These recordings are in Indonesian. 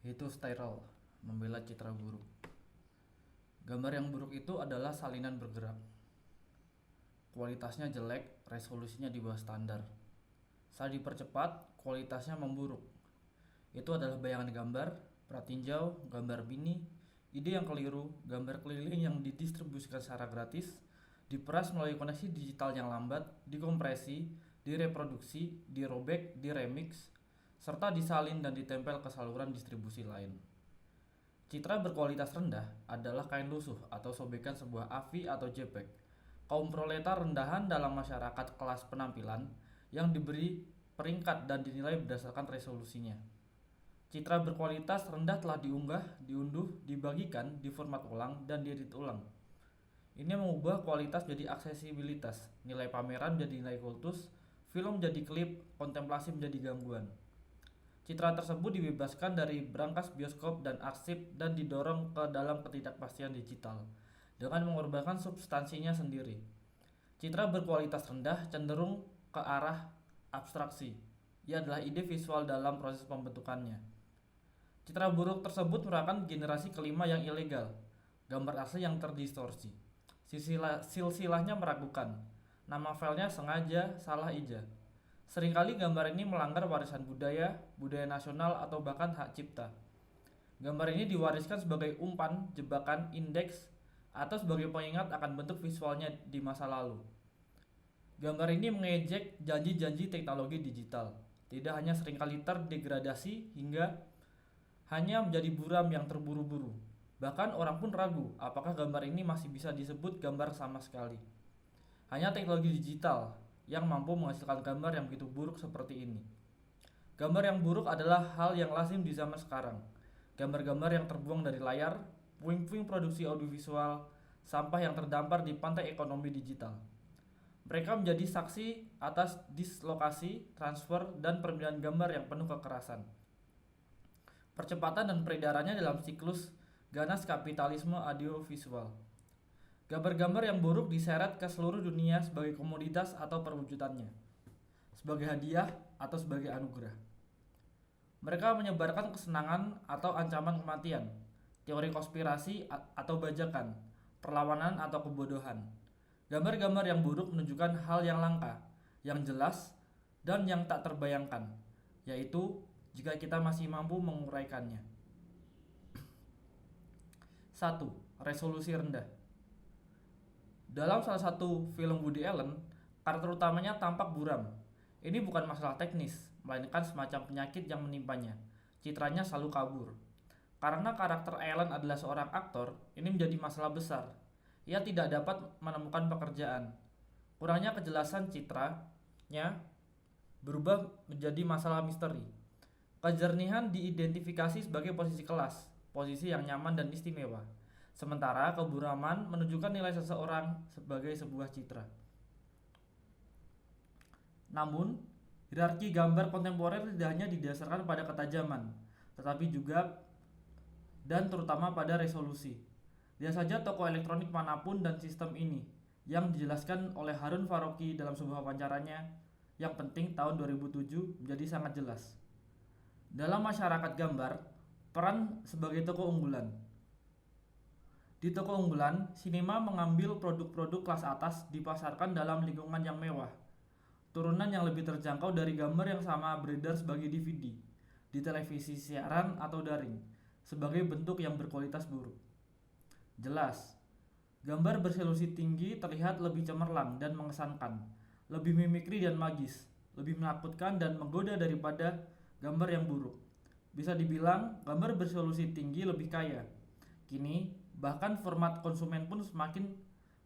Itu Styrel, membela citra buruk. Gambar yang buruk itu adalah salinan bergerak. Kualitasnya jelek, resolusinya di bawah standar. Saat dipercepat, kualitasnya memburuk. Itu adalah bayangan gambar, pratinjau, gambar bini, ide yang keliru, gambar keliling yang didistribusikan secara gratis, diperas melalui koneksi digital yang lambat, dikompresi, direproduksi, dirobek, diremix, serta disalin dan ditempel ke saluran distribusi lain. Citra berkualitas rendah adalah kain lusuh atau sobekan sebuah AVI atau JPEG. Kaum proletar rendahan dalam masyarakat kelas penampilan yang diberi peringkat dan dinilai berdasarkan resolusinya. Citra berkualitas rendah telah diunggah, diunduh, dibagikan, diformat ulang, dan diedit ulang. Ini mengubah kualitas menjadi aksesibilitas, nilai pameran menjadi nilai kultus, film menjadi klip, kontemplasi menjadi gangguan. Citra tersebut dibebaskan dari brankas bioskop dan arsip dan didorong ke dalam ketidakpastian digital dengan mengorbankan substansinya sendiri. Citra berkualitas rendah cenderung ke arah abstraksi. Ia adalah ide visual dalam proses pembentukannya. Citra buruk tersebut merupakan generasi kelima yang ilegal, gambar asli yang terdistorsi. Silsilahnya meragukan. Nama filenya sengaja salah ija. Seringkali gambar ini melanggar warisan budaya, budaya nasional, atau bahkan hak cipta. Gambar ini diwariskan sebagai umpan, jebakan, indeks, atau sebagai pengingat akan bentuk visualnya di masa lalu. Gambar ini mengejek janji-janji teknologi digital. Tidak hanya seringkali terdegradasi hingga hanya menjadi buram yang terburu-buru. Bahkan orang pun ragu apakah gambar ini masih bisa disebut gambar sama sekali. Hanya teknologi digital yang mampu menghasilkan gambar yang begitu buruk seperti ini. Gambar yang buruk adalah hal yang lazim di zaman sekarang. Gambar-gambar yang terbuang dari layar, puing-puing produksi audiovisual, sampah yang terdampar di pantai ekonomi digital. Mereka menjadi saksi atas dislokasi, transfer, dan perpindahan gambar yang penuh kekerasan. Percepatan dan peredarannya dalam siklus ganas kapitalisme audiovisual. Gambar-gambar yang buruk diseret ke seluruh dunia sebagai komoditas atau perwujudannya, sebagai hadiah atau sebagai anugerah. Mereka menyebarkan kesenangan atau ancaman kematian, teori konspirasi atau bajakan, perlawanan atau kebodohan. Gambar-gambar yang buruk menunjukkan hal yang langka, yang jelas, dan yang tak terbayangkan, yaitu jika kita masih mampu menguraikannya. 1. Resolusi rendah. Dalam salah satu film Woody Allen, karakter utamanya tampak buram. Ini bukan masalah teknis, melainkan semacam penyakit yang menimpanya. Citranya selalu kabur. Karena karakter Allen adalah seorang aktor, ini menjadi masalah besar. Ia tidak dapat menemukan pekerjaan. Kurangnya kejelasan citranya berubah menjadi masalah misteri. Kejernihan diidentifikasi sebagai posisi kelas, posisi yang nyaman dan istimewa. Sementara keburaman menunjukkan nilai seseorang sebagai sebuah citra. Namun, hierarki gambar kontemporer tidak hanya didasarkan pada ketajaman, tetapi juga dan terutama pada resolusi. Lihat saja toko elektronik manapun dan sistem ini, yang dijelaskan oleh Harun Farooqi dalam sebuah wawancaranya yang penting tahun 2007 menjadi sangat jelas. Dalam masyarakat gambar, peran sebagai toko unggulan. Di toko unggulan, sinema mengambil produk-produk kelas atas dipasarkan dalam lingkungan yang mewah. Turunan yang lebih terjangkau dari gambar yang sama beredar sebagai DVD, di televisi siaran atau daring, sebagai bentuk yang berkualitas buruk. Jelas, gambar beresolusi tinggi terlihat lebih cemerlang dan mengesankan, lebih mimikri dan magis, lebih menakutkan dan menggoda daripada gambar yang buruk. Bisa dibilang, gambar beresolusi tinggi lebih kaya. Kini, bahkan format konsumen pun semakin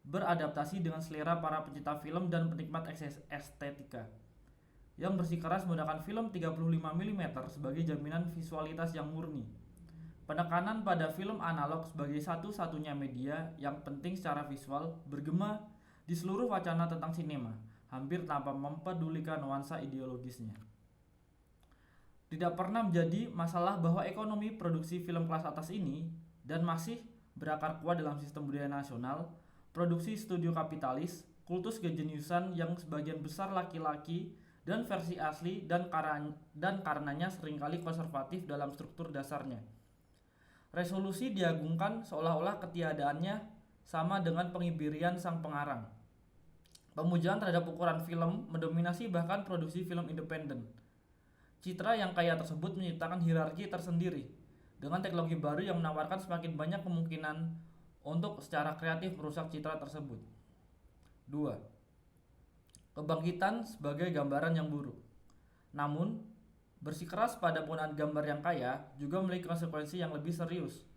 beradaptasi dengan selera para pencinta film dan penikmat estetika yang bersikeras menggunakan film 35 mm sebagai jaminan visualitas yang murni. Penekanan pada film analog sebagai satu-satunya media yang penting secara visual bergema di seluruh wacana tentang sinema, hampir tanpa mempedulikan nuansa ideologisnya. Tidak pernah menjadi masalah bahwa ekonomi produksi film kelas atas ini dan masih berakar kuat dalam sistem budaya nasional, produksi studio kapitalis, kultus kejeniusan yang sebagian besar laki-laki dan versi asli dan karenanya seringkali konservatif dalam struktur dasarnya. Resolusi diagungkan seolah-olah ketiadaannya sama dengan pengibirian sang pengarang. Pemujaan terhadap ukuran film mendominasi bahkan produksi film independen. Citra yang kaya tersebut menciptakan hierarki tersendiri dengan teknologi baru yang menawarkan semakin banyak kemungkinan untuk secara kreatif merusak citra tersebut. 2. Kebangkitan sebagai gambaran yang buruk. Namun, bersikeras pada penggunaan gambar yang kaya juga memiliki konsekuensi yang lebih serius.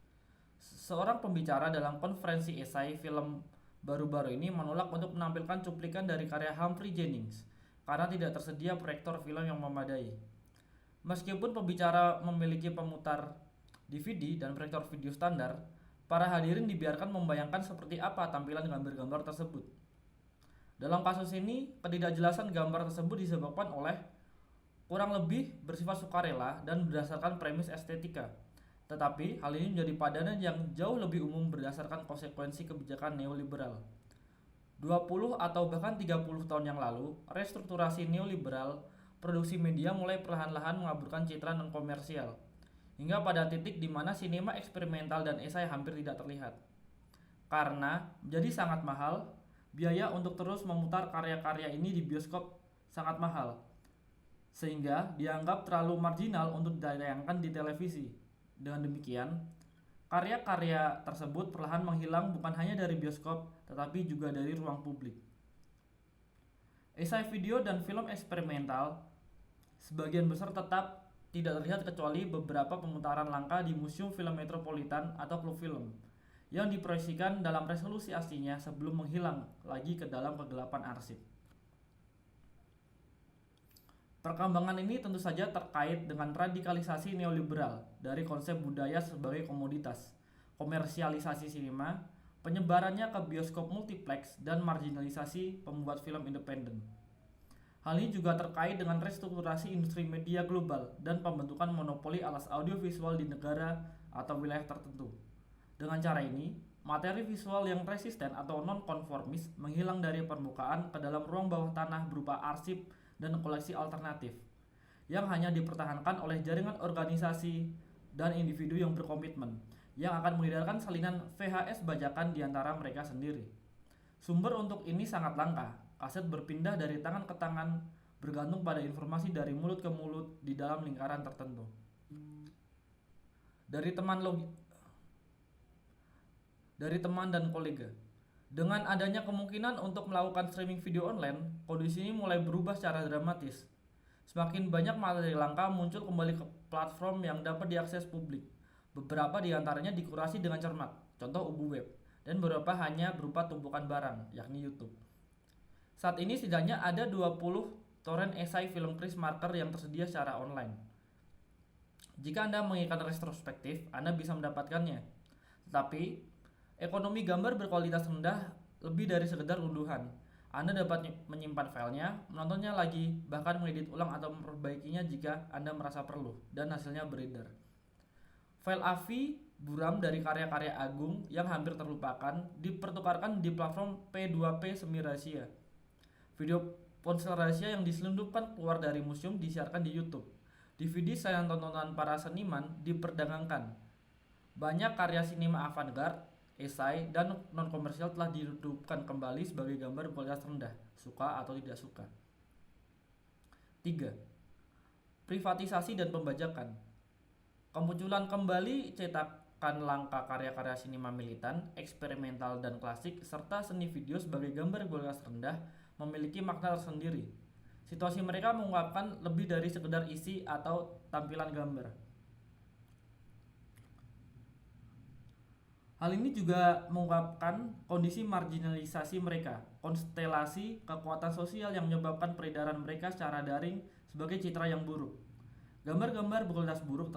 Seorang pembicara dalam konferensi esai film baru-baru ini menolak untuk menampilkan cuplikan dari karya Humphrey Jennings karena tidak tersedia proyektor film yang memadai. Meskipun pembicara memiliki pemutar DVD dan proyektor video standar, para hadirin dibiarkan membayangkan seperti apa tampilan gambar-gambar tersebut. Dalam kasus ini, ketidakjelasan gambar tersebut disebabkan oleh kurang lebih bersifat sukarela dan berdasarkan premis estetika. Tetapi, hal ini menjadi padanan yang jauh lebih umum berdasarkan konsekuensi kebijakan neoliberal. 20 atau bahkan 30 tahun yang lalu, restrukturasi neoliberal, produksi media mulai perlahan-lahan mengaburkan citra non-komersial, hingga pada titik di mana sinema eksperimental dan esai hampir tidak terlihat. Karena menjadi sangat mahal, biaya untuk terus memutar karya-karya ini di bioskop sangat mahal, sehingga dianggap terlalu marginal untuk ditayangkan di televisi. Dengan demikian, karya-karya tersebut perlahan menghilang bukan hanya dari bioskop, tetapi juga dari ruang publik. Esai video dan film eksperimental sebagian besar tetap tidak terlihat kecuali beberapa pemutaran langka di Museum Film Metropolitan atau klub film yang diproyeksikan dalam resolusi aslinya sebelum menghilang lagi ke dalam kegelapan arsip. Perkembangan ini tentu saja terkait dengan radikalisasi neoliberal dari konsep budaya sebagai komoditas, komersialisasi sinema, penyebarannya ke bioskop multiplex, dan marginalisasi pembuat film independen. Hal ini juga terkait dengan restrukturasi industri media global dan pembentukan monopoli alas audiovisual di negara atau wilayah tertentu. Dengan cara ini, materi visual yang resisten atau non-konformis menghilang dari permukaan ke dalam ruang bawah tanah berupa arsip dan koleksi alternatif yang hanya dipertahankan oleh jaringan organisasi dan individu yang berkomitmen yang akan mengedarkan salinan VHS bajakan di antara mereka sendiri. Sumber untuk ini sangat langka. Kaset berpindah dari tangan ke tangan bergantung pada informasi dari mulut ke mulut di dalam lingkaran tertentu. Dari teman dan kolega. Dengan adanya kemungkinan untuk melakukan streaming video online, kondisi ini mulai berubah secara dramatis. Semakin banyak materi langka muncul kembali ke platform yang dapat diakses publik. Beberapa di antaranya dikurasi dengan cermat, contoh Ubu Web, dan beberapa hanya berupa tumpukan barang, yakni YouTube. Saat ini setidaknya ada 20 torrent esai film Chris Marker yang tersedia secara online. Jika Anda menginginkan retrospektif, Anda bisa mendapatkannya. Tetapi, ekonomi gambar berkualitas rendah lebih dari sekedar unduhan. Anda dapat menyimpan filenya, menontonnya lagi, bahkan mengedit ulang atau memperbaikinya jika Anda merasa perlu, dan hasilnya beredar. File AVI buram dari karya-karya agung yang hampir terlupakan dipertukarkan di platform P2P semi rahasia. Video ponsel rahasia yang diselundupkan keluar dari museum disiarkan di YouTube. DVD sayang tontonan para seniman diperdagangkan. Banyak karya sinema avant-garde, esai, dan non-komersial telah dihidupkan kembali sebagai gambar berkualitas rendah, suka atau tidak suka. 3. Privatisasi dan pembajakan. Kemunculan kembali cetakan langka karya-karya sinema militan, eksperimental, dan klasik, serta seni video sebagai gambar berkualitas rendah memiliki makna tersendiri. Situasi mereka mengungkapkan lebih dari sekedar isi atau tampilan gambar. Hal ini juga mengungkapkan kondisi marginalisasi mereka, konstelasi kekuatan sosial yang menyebabkan peredaran mereka secara daring sebagai citra yang buruk. Gambar-gambar berkualitas buruk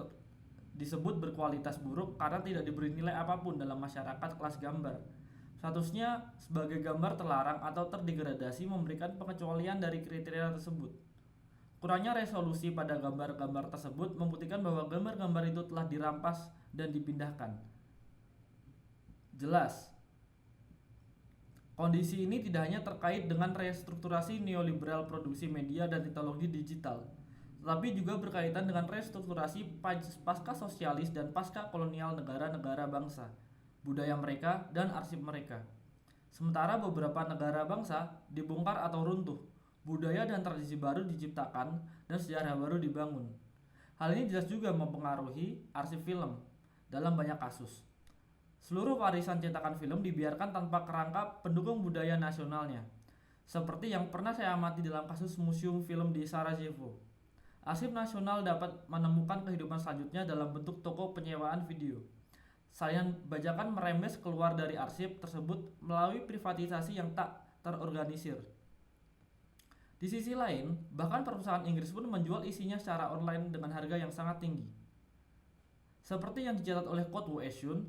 disebut berkualitas buruk karena tidak diberi nilai apapun dalam masyarakat kelas gambar. Statusnya sebagai gambar terlarang atau terdegradasi memberikan pengecualian dari kriteria tersebut. Kurangnya resolusi pada gambar-gambar tersebut membuktikan bahwa gambar-gambar itu telah dirampas dan dipindahkan. Jelas, Kondisi ini tidak hanya terkait dengan restrukturasi neoliberal produksi media dan teknologi digital, tetapi juga berkaitan dengan restrukturasi pasca sosialis dan pasca kolonial negara-negara bangsa, budaya mereka, dan arsip mereka. Sementara beberapa negara bangsa dibongkar atau runtuh, budaya dan tradisi baru diciptakan, dan sejarah baru dibangun. Hal ini jelas juga mempengaruhi arsip film dalam banyak kasus. Seluruh warisan cetakan film dibiarkan tanpa kerangka pendukung budaya nasionalnya, seperti yang pernah saya amati dalam kasus Museum Film di Sarajevo. Arsip nasional dapat menemukan kehidupan selanjutnya dalam bentuk toko penyewaan video. Salinan bajakan merembes keluar dari arsip tersebut melalui privatisasi yang tak terorganisir. Di sisi lain, bahkan perusahaan Inggris pun menjual isinya secara online dengan harga yang sangat tinggi. Seperti yang dicatat oleh Kotwo Esun,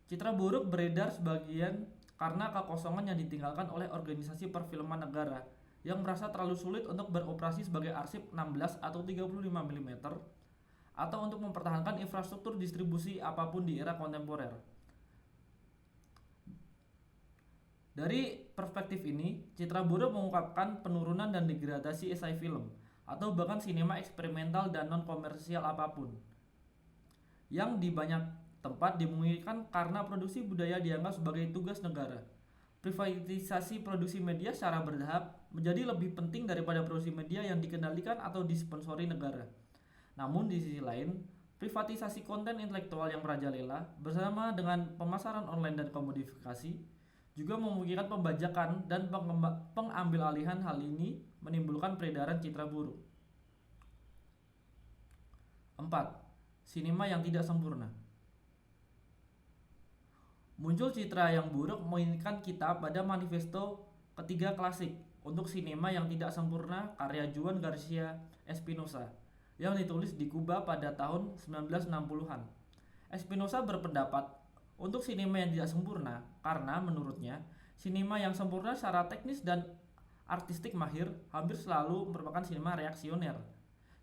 citra buruk beredar sebagian karena kekosongan yang ditinggalkan oleh organisasi perfilman negara yang merasa terlalu sulit untuk beroperasi sebagai arsip 16 atau 35 mm atau untuk mempertahankan infrastruktur distribusi apapun di era kontemporer. Dari perspektif ini, citra buruk mengungkapkan penurunan dan degradasi esai film atau bahkan sinema eksperimental dan non-komersial apapun yang di banyak tempat dimungkinkan karena produksi budaya dianggap sebagai tugas negara. Privatisasi produksi media secara bertahap menjadi lebih penting daripada produksi media yang dikendalikan atau disponsori negara. Namun di sisi lain, privatisasi konten intelektual yang merajalela bersama dengan pemasaran online dan komodifikasi juga memungkinkan pembajakan dan pengambil alihan. Hal ini menimbulkan peredaran citra buruk. 4. Sinema yang tidak sempurna. Muncul citra yang buruk menginginkan kita pada manifesto ketiga klasik untuk sinema yang tidak sempurna karya Juan Garcia Espinosa yang ditulis di Kuba pada tahun 1960-an. Espinosa berpendapat untuk sinema yang tidak sempurna karena menurutnya sinema yang sempurna secara teknis dan artistik mahir hampir selalu merupakan sinema reaksioner.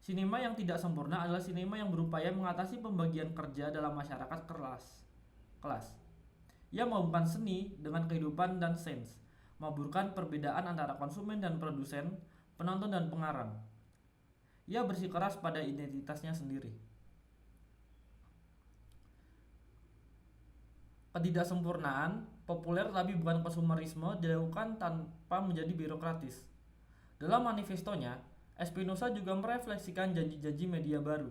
Sinema yang tidak sempurna adalah sinema yang berupaya mengatasi pembagian kerja dalam masyarakat kelas. Ia menghubungkan seni dengan kehidupan dan sains, memburukkan perbedaan antara konsumen dan produsen, penonton dan pengarang. Ia bersikeras pada identitasnya sendiri. Ketidaksempurnaan populer tapi bukan konsumerisme dilakukan tanpa menjadi birokratis. Dalam manifestonya, Espinosa juga merefleksikan janji-janji media baru.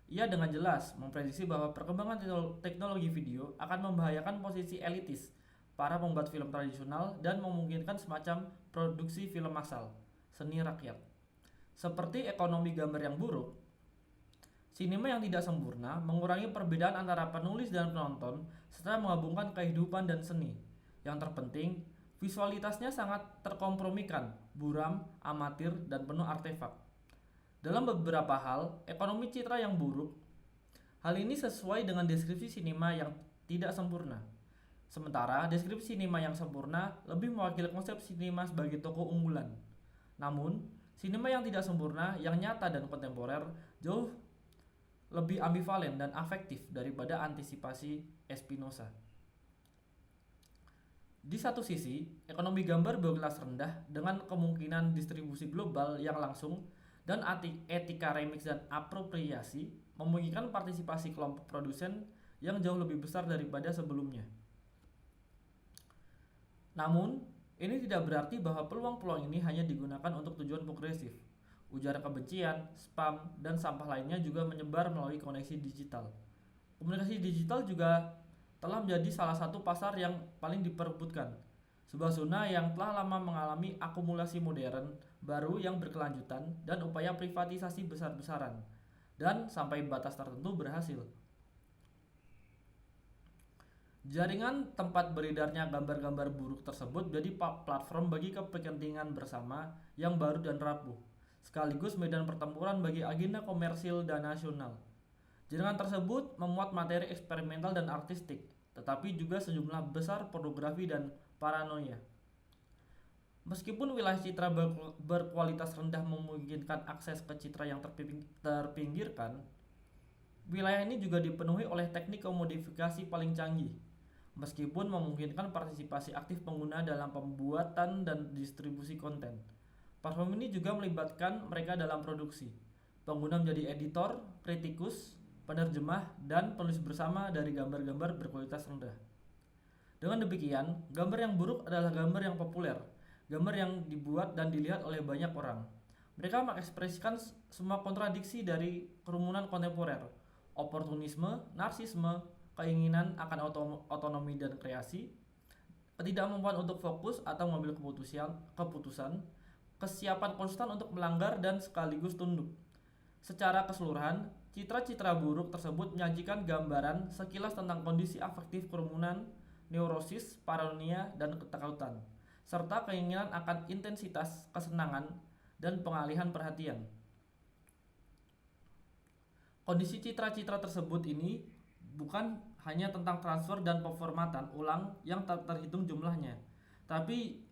Ia dengan jelas memprediksi bahwa perkembangan teknologi video akan membahayakan posisi elitis para pembuat film tradisional dan memungkinkan semacam produksi film massal, seni rakyat. Seperti ekonomi gambar yang buruk, sinema yang tidak sempurna mengurangi perbedaan antara penulis dan penonton serta menggabungkan kehidupan dan seni. Yang terpenting, visualitasnya sangat terkompromikan, buram, amatir, dan penuh artefak. Dalam beberapa hal, ekonomi citra yang buruk, hal ini sesuai dengan deskripsi sinema yang tidak sempurna. Sementara deskripsi sinema yang sempurna lebih mewakili konsep sinema sebagai toko unggulan. Namun, sinema yang tidak sempurna, yang nyata dan kontemporer, jauh lebih ambivalen dan afektif daripada antisipasi Espinosa. Di satu sisi, ekonomi gambar berkelas rendah dengan kemungkinan distribusi global yang langsung dan etika remix dan apropriasi memungkinkan partisipasi kelompok produsen yang jauh lebih besar daripada sebelumnya. Namun, ini tidak berarti bahwa peluang-peluang ini hanya digunakan untuk tujuan progresif. Ujaran kebencian, spam, dan sampah lainnya juga menyebar melalui koneksi digital. Komunikasi digital juga telah menjadi salah satu pasar yang paling diperebutkan. Sebuah zona yang telah lama mengalami akumulasi modern baru yang berkelanjutan dan upaya privatisasi besar-besaran, dan sampai batas tertentu berhasil. Jaringan tempat beredarnya gambar-gambar buruk tersebut menjadi platform bagi kepentingan bersama yang baru dan rapuh, sekaligus medan pertempuran bagi agenda komersil dan nasional. Jaringan tersebut memuat materi eksperimental dan artistik, tetapi juga sejumlah besar pornografi dan paranoia. Meskipun wilayah citra berkualitas rendah memungkinkan akses ke citra yang terpinggirkan, wilayah ini juga dipenuhi oleh teknik komodifikasi paling canggih. meskipun memungkinkan partisipasi aktif pengguna dalam pembuatan dan distribusi konten. Platform ini juga melibatkan mereka dalam produksi. Pengguna menjadi editor, kritikus, penerjemah, dan penulis bersama dari gambar-gambar berkualitas rendah. Dengan demikian, gambar yang buruk adalah gambar yang populer, gambar yang dibuat dan dilihat oleh banyak orang. Mereka mengekspresikan semua kontradiksi dari kerumunan kontemporer, oportunisme, narsisme, keinginan akan otonomi dan kreasi, ketidakmampuan untuk fokus atau mengambil keputusan, kesiapan konstan untuk melanggar dan sekaligus tunduk. Secara keseluruhan, citra-citra buruk tersebut menyajikan gambaran sekilas tentang kondisi afektif kerumunan, neurosis, paranoia, dan ketakutan, serta keinginan akan intensitas kesenangan dan pengalihan perhatian. Kondisi citra-citra tersebut ini bukan hanya tentang transfer dan peformatan ulang yang tak terhitung jumlahnya, tapi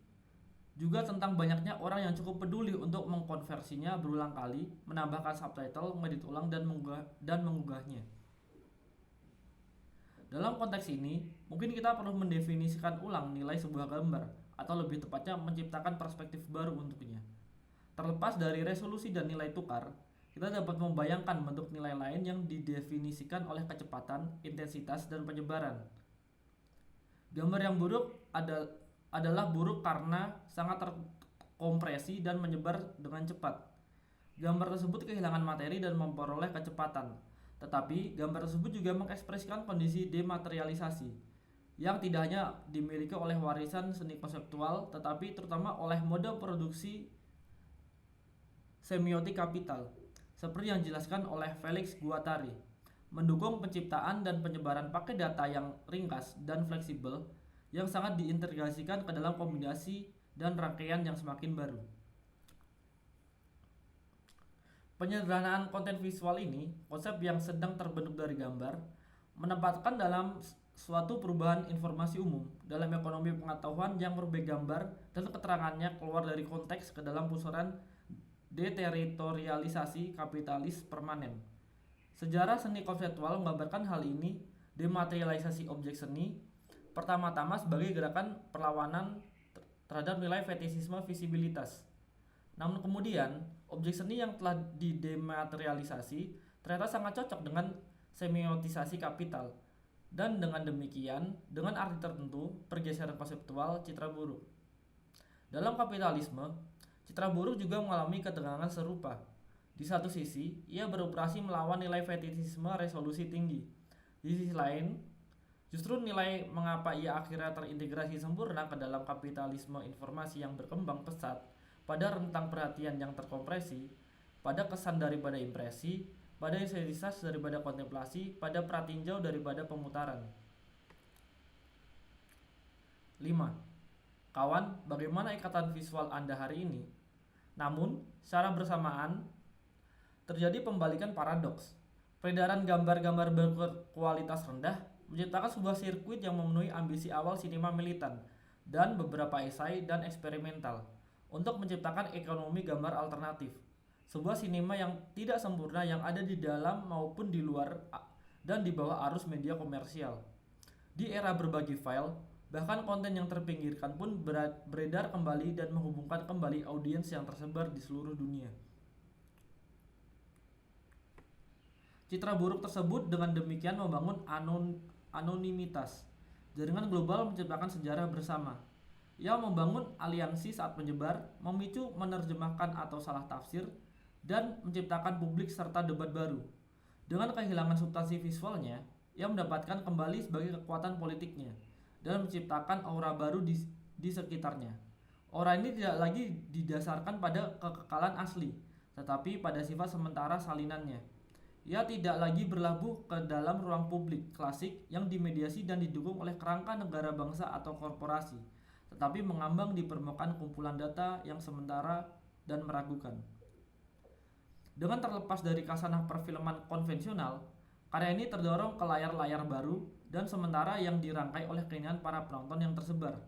juga tentang banyaknya orang yang cukup peduli untuk mengkonversinya berulang kali, menambahkan subtitle, mengedit ulang, dan menggugahnya. Dalam konteks ini, mungkin kita perlu mendefinisikan ulang nilai sebuah gambar, atau lebih tepatnya menciptakan perspektif baru untuknya. Terlepas dari resolusi dan nilai tukar, kita dapat membayangkan bentuk nilai lain yang didefinisikan oleh kecepatan, intensitas, dan penyebaran. Gambar yang buruk adalah buruk karena sangat terkompresi dan menyebar dengan cepat. Gambar tersebut kehilangan materi dan memperoleh kecepatan, tetapi gambar tersebut juga mengekspresikan kondisi dematerialisasi yang tidak hanya dimiliki oleh warisan seni konseptual, tetapi terutama oleh mode produksi semiotik kapital, seperti yang dijelaskan oleh Felix Guattari, mendukung penciptaan dan penyebaran paket data yang ringkas dan fleksibel yang sangat diintegrasikan ke dalam kombinasi dan rangkaian yang semakin baru. Penyederhanaan konten visual ini, konsep yang sedang terbentuk dari gambar, menempatkan dalam suatu perubahan informasi umum dalam ekonomi pengetahuan yang merubah gambar dan keterangannya keluar dari konteks ke dalam pusaran deteritorialisasi kapitalis permanen. Sejarah seni konseptual menggambarkan hal ini. Dematerialisasi objek seni pertama-tama sebagai gerakan perlawanan terhadap nilai fetisisme visibilitas. Namun kemudian, objek seni yang telah didematerialisasi ternyata sangat cocok dengan semiotisasi kapital. Dan dengan demikian, dengan arti tertentu, pergeseran konseptual citra buruk. Dalam kapitalisme, citra buruk juga mengalami ketegangan serupa. Di satu sisi, ia beroperasi melawan nilai fetisisme resolusi tinggi. Di sisi lain, justru nilai mengapa ia akhirnya terintegrasi sempurna ke dalam kapitalisme informasi yang berkembang pesat, pada rentang perhatian yang terkompresi, pada kesan daripada impresi, pada estetitas daripada kontemplasi, pada pratinjau daripada pemutaran. 5. Kawan, bagaimana ikatan visual Anda hari ini? Namun, secara bersamaan, terjadi pembalikan paradoks. Peredaran gambar-gambar berkualitas rendah menciptakan sebuah sirkuit yang memenuhi ambisi awal sinema militan dan beberapa esai dan eksperimental untuk menciptakan ekonomi gambar alternatif, sebuah sinema yang tidak sempurna yang ada di dalam maupun di luar dan di bawah arus media komersial. Di era berbagi file, bahkan konten yang terpinggirkan pun beredar kembali dan menghubungkan kembali audiens yang tersebar di seluruh dunia. Citra buruk tersebut dengan demikian membangun anonimitas. Jaringan global menciptakan sejarah bersama. Ia membangun aliansi saat menyebar, memicu menerjemahkan atau salah tafsir, dan menciptakan publik serta debat baru. Dengan kehilangan substansi visualnya, ia mendapatkan kembali sebagai kekuatan politiknya dan menciptakan aura baru di sekitarnya. Aura ini tidak lagi didasarkan pada kekekalan asli, tetapi pada sifat sementara salinannya. Ia tidak lagi berlabuh ke dalam ruang publik klasik yang dimediasi dan didukung oleh kerangka negara bangsa atau korporasi, tetapi mengambang di permukaan kumpulan data yang sementara dan meragukan. Dengan terlepas dari kasanah perfilman konvensional, karya ini terdorong ke layar-layar baru dan sementara yang dirangkai oleh keinginan para penonton yang tersebar.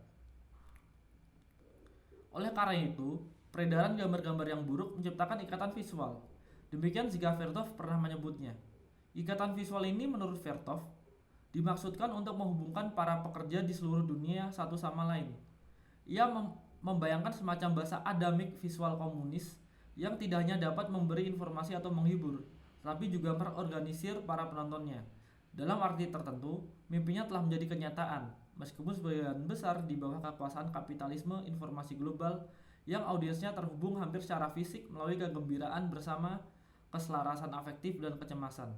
Oleh karena itu, peredaran gambar-gambar yang buruk menciptakan ikatan visual. Demikian jika Vertov pernah menyebutnya. Ikatan visual ini menurut Vertov dimaksudkan untuk menghubungkan para pekerja di seluruh dunia satu sama lain. Ia membayangkan semacam bahasa adamik visual komunis yang tidak hanya dapat memberi informasi atau menghibur, tapi juga merorganisir para penontonnya. Dalam arti tertentu, mimpinya telah menjadi kenyataan, meskipun sebagian besar di bawah kekuasaan kapitalisme informasi global yang audiensnya terhubung hampir secara fisik melalui kegembiraan bersama keselarasan afektif dan kecemasan.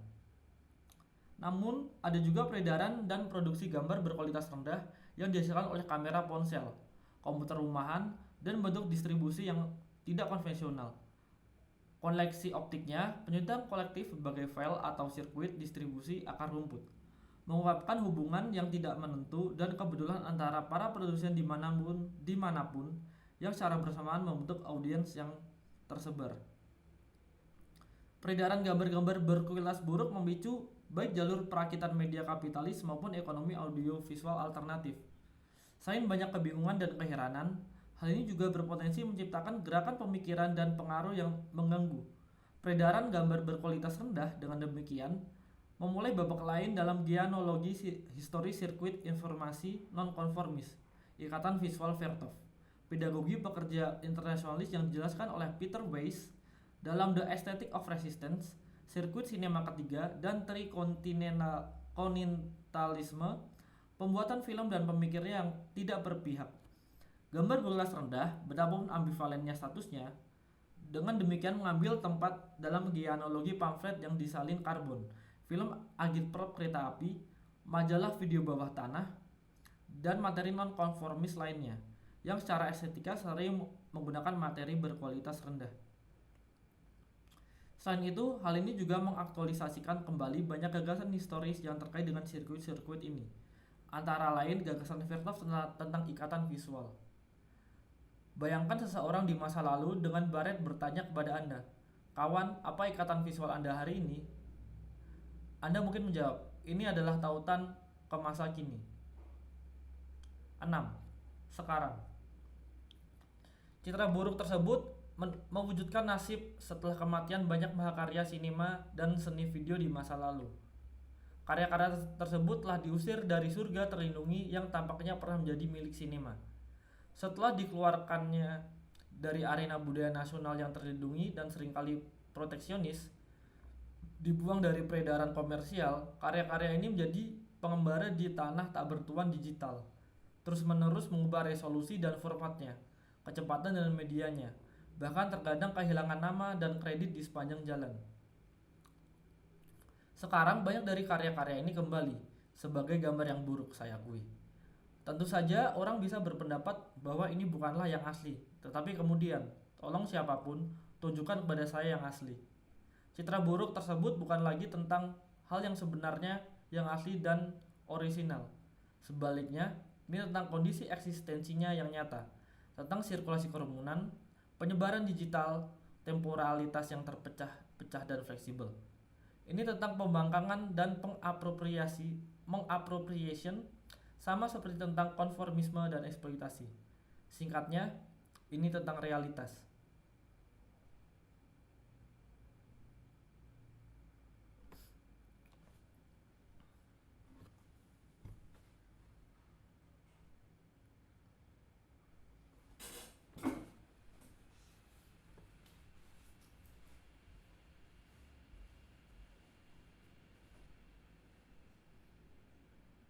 Namun, ada juga peredaran dan produksi gambar berkualitas rendah yang dihasilkan oleh kamera ponsel, komputer rumahan, dan bentuk distribusi yang tidak konvensional. Koleksi optiknya, penyitaan kolektif sebagai file atau sirkuit distribusi akar rumput, mengungkapkan hubungan yang tidak menentu dan kebetulan antara para produsen dimanapun yang secara bersamaan membentuk audiens yang tersebar. Peredaran gambar-gambar berkualitas buruk memicu baik jalur perakitan media kapitalis maupun ekonomi audiovisual alternatif. Selain banyak kebingungan dan keheranan, hal ini juga berpotensi menciptakan gerakan pemikiran dan pengaruh yang mengganggu. Peredaran gambar berkualitas rendah dengan demikian memulai babak lain dalam genealogi histori sirkuit informasi nonkonformis, Ikatan Visual Vertov, pedagogi pekerja internasionalis yang dijelaskan oleh Peter Weiss dalam The Aesthetic of Resistance, sirkuit sinema ketiga, dan trikontinentalisme, pembuatan film dan pemikirnya yang tidak berpihak. Gambar berkualitas rendah, betapapun ambivalennya statusnya, dengan demikian mengambil tempat dalam genealogi pamflet yang disalin karbon, film agitprop kereta api, majalah video bawah tanah, dan materi non-konformis lainnya, yang secara estetika sering menggunakan materi berkualitas rendah. Selain itu, hal ini juga mengaktualisasikan kembali banyak gagasan historis yang terkait dengan sirkuit-sirkuit ini. Antara lain gagasan Vertov tentang ikatan visual. Bayangkan seseorang di masa lalu dengan baret bertanya kepada Anda, "Kawan, apa ikatan visual Anda hari ini?" Anda mungkin menjawab, "Ini adalah tautan ke masa kini." 6. Sekarang. Citra buruk tersebut mewujudkan nasib setelah kematian banyak mahakarya sinema dan seni video di masa lalu. Karya-karya tersebut telah diusir dari surga terlindungi yang tampaknya pernah menjadi milik sinema. Setelah dikeluarkannya dari arena budaya nasional yang terlindungi dan seringkali proteksionis, dibuang dari peredaran komersial, karya-karya ini menjadi pengembara di tanah tak bertuan digital, terus-menerus mengubah resolusi dan formatnya, kecepatan dan medianya, bahkan terkadang kehilangan nama dan kredit di sepanjang jalan. Sekarang banyak dari karya-karya ini kembali sebagai gambar yang buruk, saya akui. Tentu saja orang bisa berpendapat bahwa ini bukanlah yang asli, tetapi kemudian, tolong siapapun, tunjukkan kepada saya yang asli. Citra buruk tersebut bukan lagi tentang hal yang sebenarnya yang asli dan orisinal. Sebaliknya, ini tentang kondisi eksistensinya yang nyata, tentang sirkulasi kerumunan, penyebaran digital, temporalitas yang terpecah-pecah dan fleksibel. Ini tentang pembangkangan dan mengappropriation, sama seperti tentang konformisme dan eksploitasi. Singkatnya, ini tentang realitas.